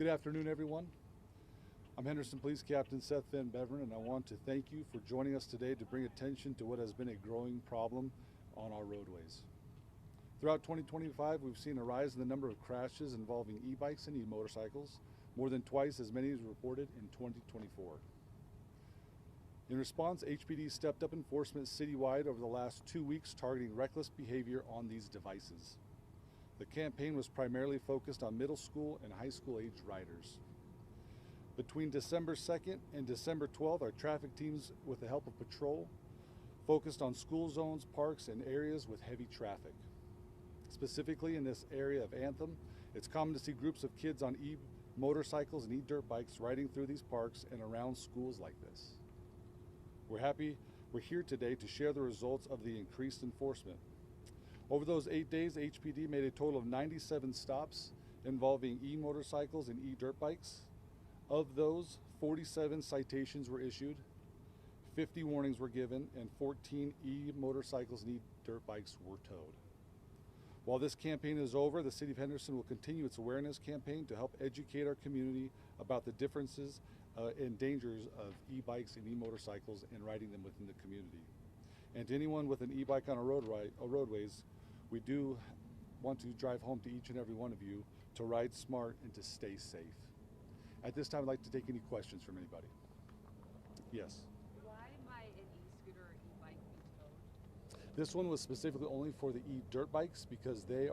Good afternoon, everyone. I'm Henderson Police Captain Seth Van Beveren, and I want to thank you for joining us today to bring attention to what has been a growing problem on our roadways. Throughout 2025, we've seen a rise in the number of crashes involving e-bikes and e-motorcycles, more than twice as many as reported in 2024. In response, HPD stepped up enforcement citywide over the last 2 weeks, targeting reckless behavior on these devices. The campaign was primarily focused on middle school and high school age riders. Between December 2nd and December 12th, our traffic teams, with the help of patrol, focused on school zones, parks, and areas with heavy traffic. Specifically in this area of Anthem, it's common to see groups of kids on e-motorcycles and e-dirt bikes riding through these parks and around schools like this. We're here today to share the results of the increased enforcement. Over those 8 days, HPD made a total of 97 stops involving e-motorcycles and e-dirt bikes. Of those, 47 citations were issued, 50 warnings were given, and 14 e-motorcycles and e-dirt bikes were towed. While this campaign is over, the City of Henderson will continue its awareness campaign to help educate our community about the differences and dangers of e-bikes and e-motorcycles and riding them within the community. And to anyone with an e-bike on a roadways, we do want to drive home to each and every one of you to ride smart and to stay safe. At this time, I'd like to take any questions from anybody. Yes? Why might an e-scooter or e-bike be towed? This one was specifically only for the e-dirt bikes because they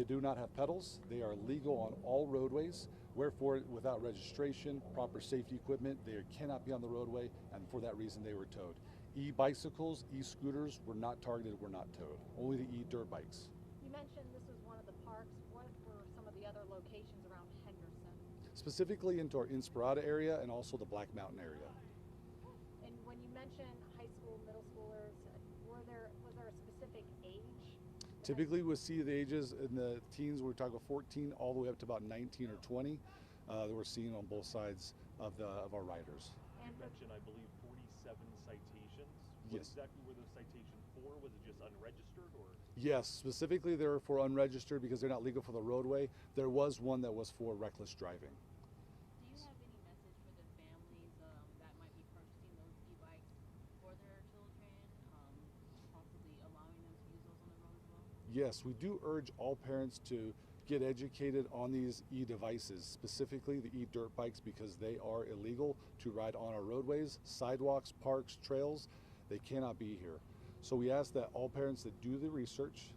do not have pedals. They are legal on all roadways. Wherefore, without registration, proper safety equipment, they cannot be on the roadway, and for that reason they were towed. E-bicycles, e-scooters were not targeted, were not towed. Only the e-dirt bikes. You mentioned this was one of the parks. What were some of the other locations around Henderson? Specifically into our Inspirada area and also the Black Mountain area. And when you mentioned high school, middle schoolers, was there a specific age? Typically we see the ages in the teens, we're talking about 14 all the way up to about 19 or 20 that we're seeing on both sides of our riders. You mentioned, I believe, 47 citations. What Yes. exactly were those citations for? Was it just unregistered or? Yes, specifically they're for unregistered because they're not legal for the roadway. There was one that was for reckless driving. Do you have any message for the families that might be purchasing those e-bikes for their children, possibly allowing them to use those on the road as well? Yes, we do urge all parents to get educated on these e-devices, specifically the e-dirt bikes, because they are illegal to ride on our roadways, sidewalks, parks, trails. They cannot be here. So we ask that all parents that do the research,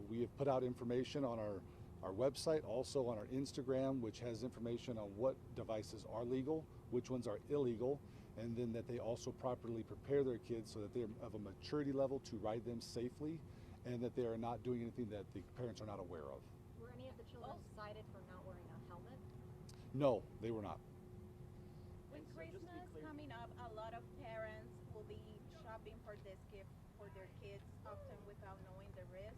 we have put out information on our website, also on our Instagram, which has information on what devices are legal, which ones are illegal, and then that they also properly prepare their kids so that they're of a maturity level to ride them safely, and that they are not doing anything that the parents are not aware of. Were any of the children cited for not wearing a helmet? No, they were not. With So just to be Christmas clear- coming up, a lot of parents will be shopping for this gift for their kids, often without knowing the risk.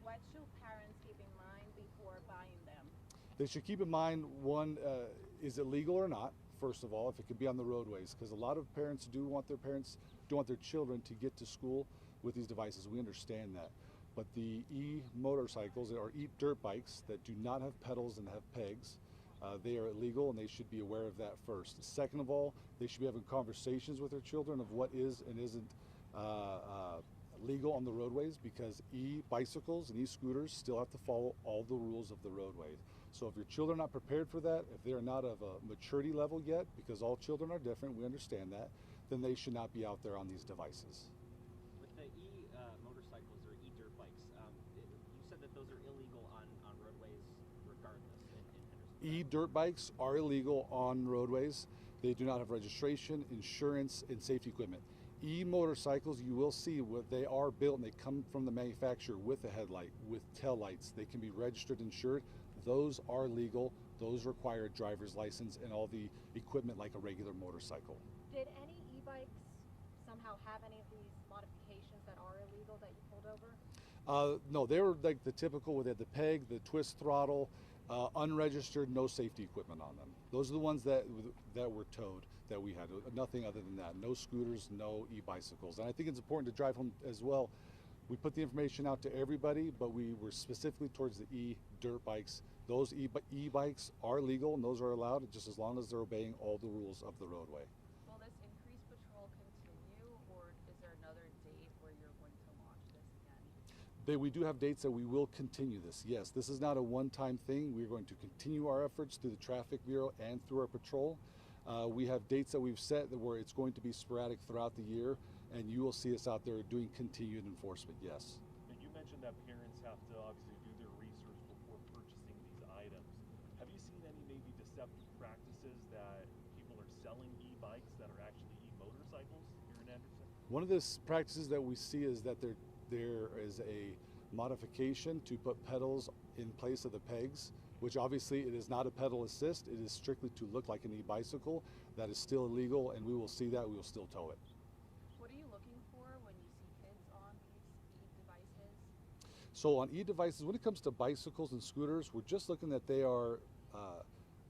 What should parents keep in mind before buying them? They should keep in mind, one, is it legal or not, first of all, if it could be on the roadways, because a lot of parents do want their children to get to school with these devices. We understand that. But the e-motorcycles or e-dirt bikes that do not have pedals and have pegs, they are illegal, and they should be aware of that first. Second of all, they should be having conversations with their children of what is and isn't legal on the roadways, because e-bicycles and e-scooters still have to follow all the rules of the roadway. So if your children are not prepared for that, if they are not of a maturity level yet, because all children are different, we understand that, then they should not be out there on these devices. With the e-motorcycles or e-dirt bikes, you said that those are illegal on roadways regardless in Henderson. E-dirt bikes are illegal on roadways. They do not have registration, insurance, and safety equipment. E-motorcycles, you will see what they are built, and they come from the manufacturer with a headlight, with tail lights. They can be registered, insured. Those are legal. Those require a driver's license and all the equipment like a regular motorcycle. Did any e-bikes somehow have any of these modifications that are illegal that you pulled over? No, they were like the typical where they had the peg, the twist throttle, unregistered, no safety equipment on them. Those are the ones that were towed that we had. Nothing other than that. No scooters, no e-bicycles. And I think it's important to drive home as well. We put the information out to everybody, but we were specifically towards the dirt bikes. Those e-bikes are legal and those are allowed just as long as they're obeying all the rules of the roadway. Will this increased patrol continue, or is there another date where you're going to launch this again? We do have dates that we will continue this. Yes, this is not a one-time thing. We're going to continue our efforts through the Traffic Bureau and through our patrol. We have dates that we've set where it's going to be sporadic throughout the year, and you will see us out there doing continued enforcement, yes. And you mentioned that parents have to obviously do their research before purchasing these items. Have you seen any maybe deceptive practices that people are selling e-bikes that are actually e-motorcycles here in Henderson? One of the practices that we see is that there is a modification to put pedals in place of the pegs, which obviously it is not a pedal assist. It is strictly to look like an e-bicycle. That is still illegal, and we will see that. We will still tow it. What are you looking for when you see kids on these e-devices? So on e-devices, when it comes to bicycles and scooters, we're just looking that they are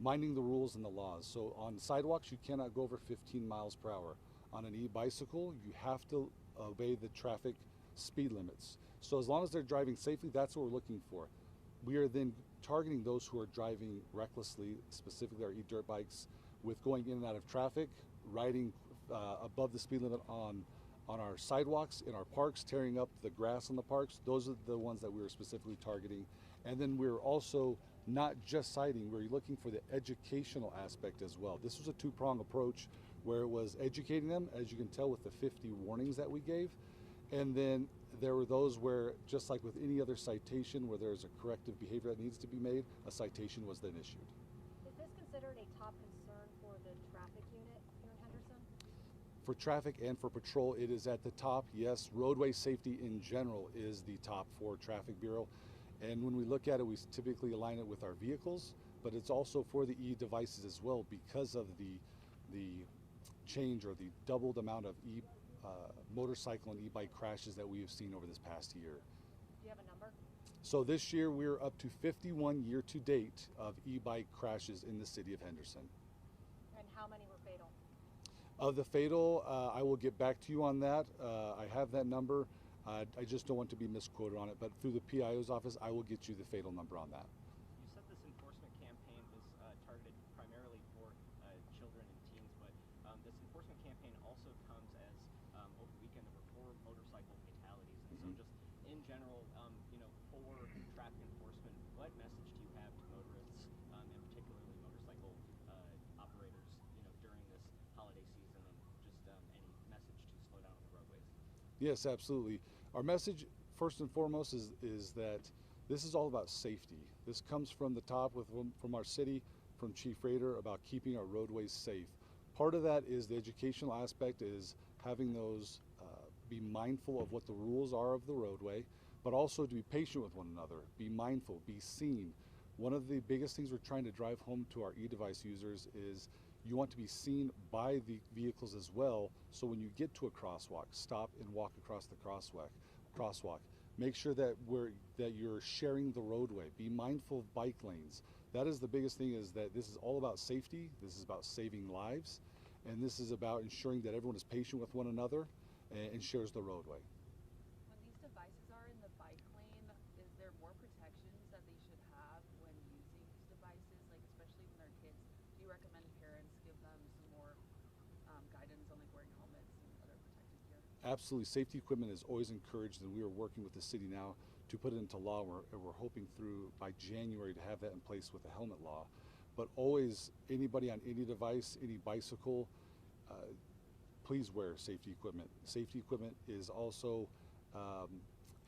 minding the rules and the laws. So on sidewalks, you cannot go over 15 miles per hour. On an e-bicycle, you have to obey the traffic speed limits. So as long as they're driving safely, that's what we're looking for. We are then targeting those who are driving recklessly, specifically our e-dirt bikes, with going in and out of traffic, riding above the speed limit on our sidewalks, in our parks, tearing up the grass in the parks. Those are the ones that we are specifically targeting. And then we're also not just citing, we're looking for the educational aspect as well. This was a two-prong approach where it was educating them, as you can tell with the 50 warnings that we gave. And then there were those where, just like with any other citation where there's a corrective behavior that needs to be made, a citation was then issued. Is this considered a top concern for the traffic unit here in Henderson? For traffic and for patrol, it is at the top. Yes, roadway safety in general is the top for Traffic Bureau. And when we look at it, we typically align it with our vehicles, but it's also for the e-devices as well because of the change or the doubled amount of motorcycle and e-bike crashes that we have seen over this past year. Do you have a number? So this year we're up to 51 year to date of e-bike crashes in the city of Henderson. And how many were fatal? Of the fatal, I will get back to you on that. I have that number. I just don't want to be misquoted on it, but through the PIO's office, I will get you the fatal number on that. You said this enforcement campaign was targeted primarily for children and teens, but this enforcement campaign also comes as over the weekend there were 4 motorcycle fatalities, and so just in general, for traffic enforcement, what message do you have to motorists, and particularly motorcycle operators, during this holiday season, and just any message to slow down on the roadways? Yes, absolutely. Our message, first and foremost, is that this is all about safety. This comes from the top, from our city, from Chief Rader, about keeping our roadways safe. Part of that is the educational aspect, is having those be mindful of what the rules are of the roadway, but also to be patient with one another, be mindful, be seen. One of the biggest things we're trying to drive home to our e-device users is you want to be seen by the vehicles as well, so when you get to a crosswalk, stop and walk across the crosswalk. Make sure that you're sharing the roadway. Be mindful of bike lanes. That is the biggest thing, is that this is all about safety, this is about saving lives, and this is about ensuring that everyone is patient with one another and shares the roadway. When these devices are in the bike lane, is there more protections that they should have when using these devices, like especially when they're kids? Do you recommend parents give them some more guidance on like wearing helmets and other protective gear? Absolutely, safety equipment is always encouraged, and we are working with the city now to put it into law. We're hoping through by January to have that in place with the helmet law. But always, anybody on any device, any bicycle, please wear safety equipment. Safety equipment is also,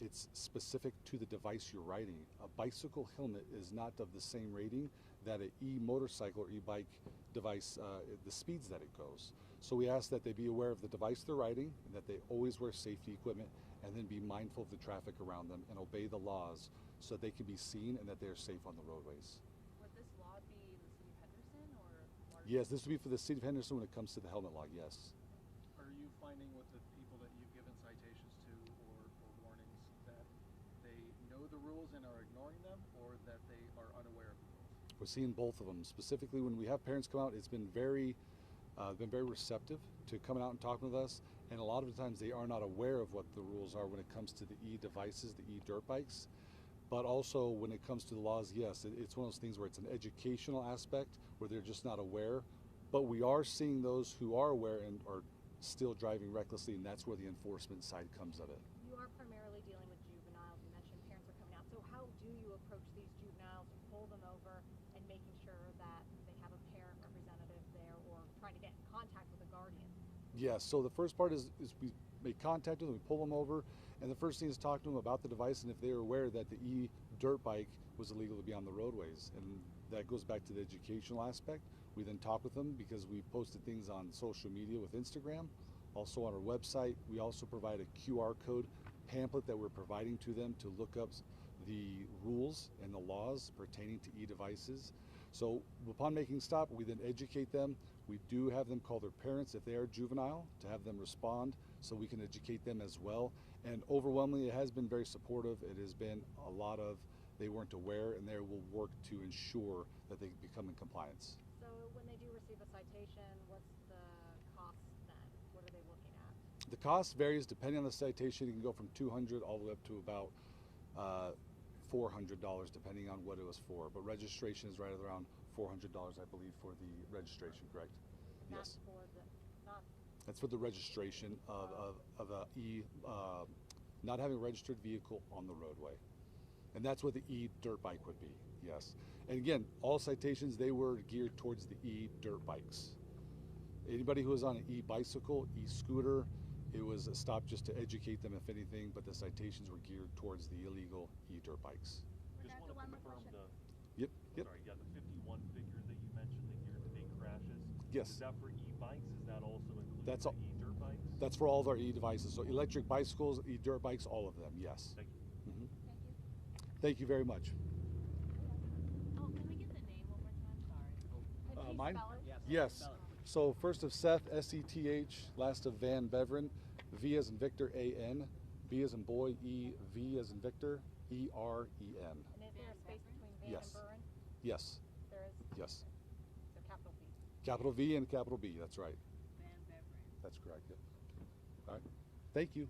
it's specific to the device you're riding. A bicycle helmet is not of the same rating that an e-motorcycle or e-bike device, the speeds that it goes. So we ask that they be aware of the device they're riding, and that they always wear safety equipment, and then be mindful of the traffic around them and obey the laws so that they can be seen and that they are safe on the roadways. Would this law be in the city of Henderson or larger? Yes, this would be for the city of Henderson when it comes to the helmet law, yes. Are you finding with the people that you've given citations to or warnings that they know the rules and are ignoring them, or that they are unaware of the rules? We're seeing both of them. Specifically, when we have parents come out, it's been very receptive to coming out and talking with us. And a lot of the times they are not aware of what the rules are when it comes to the e-devices, the e-dirt bikes. But also when it comes to the laws, yes, it's one of those things where it's an educational aspect where they're just not aware. But we are seeing those who are aware and are still driving recklessly, and that's where the enforcement side comes of it. You are primarily dealing with juveniles. You mentioned parents are coming out. So how do you approach these juveniles, pull them over, and making sure that they have a parent representative there or trying to get in contact with a guardian? Yes, so the first part is we make contact with them, we pull them over, and the first thing is talk to them about the device and if they are aware that the e-dirt bike was illegal to be on the roadways. And that goes back to the educational aspect. We then talk with them because we posted things on social media with Instagram, also on our website. We also provide a QR code pamphlet that we're providing to them to look up the rules and the laws pertaining to e-devices. So upon making stop, we then educate them. We do have them call their parents if they are juvenile to have them respond so we can educate them as well. And overwhelmingly, it has been very supportive. It has been a lot of they weren't aware, and they will work to ensure that they become in compliance. So when they do receive a citation, what's the cost then? What are they looking at? The cost varies depending on the citation. It can go from $200 all the way up to about $400 depending on what it was for. But registration is right around $400, I believe, for the registration, correct? And Yes. that's for the, not, That's for the registration of not having a registered vehicle on the roadway. And that's what the e-dirt bike would be, yes. And again, all citations, they were geared towards the e-dirt bikes. Anybody who was on an e-bicycle, e-scooter, it was a stop just to educate them if anything, but the citations were geared towards the illegal e-dirt bikes. Just want to one more confirm question. Yep, yep. Sorry, yeah, the 51 figure that you mentioned, the year-to-date crashes. Yes. Is that for e-bikes? Is that also including That's the all- e-dirt bikes? That's for all of our e-devices. So electric bicycles, e-dirt bikes, all of them, yes. Thank you. Mhm. thank you. Thank you very much. Oh, can we get the name one more time? Sorry. Could you Mine? spell it? Yes. So first of Seth, S-E-T-H, last of Van Beveren, V as in Victor, A-N, B as in boy, E, V as in Victor, E-R-E-N. And is there a space between Van Yes. and Buren? Yes, There is? yes. So capital B. Capital V and capital B, that's right. Van Beveren. That's correct, yeah. All right, thank you.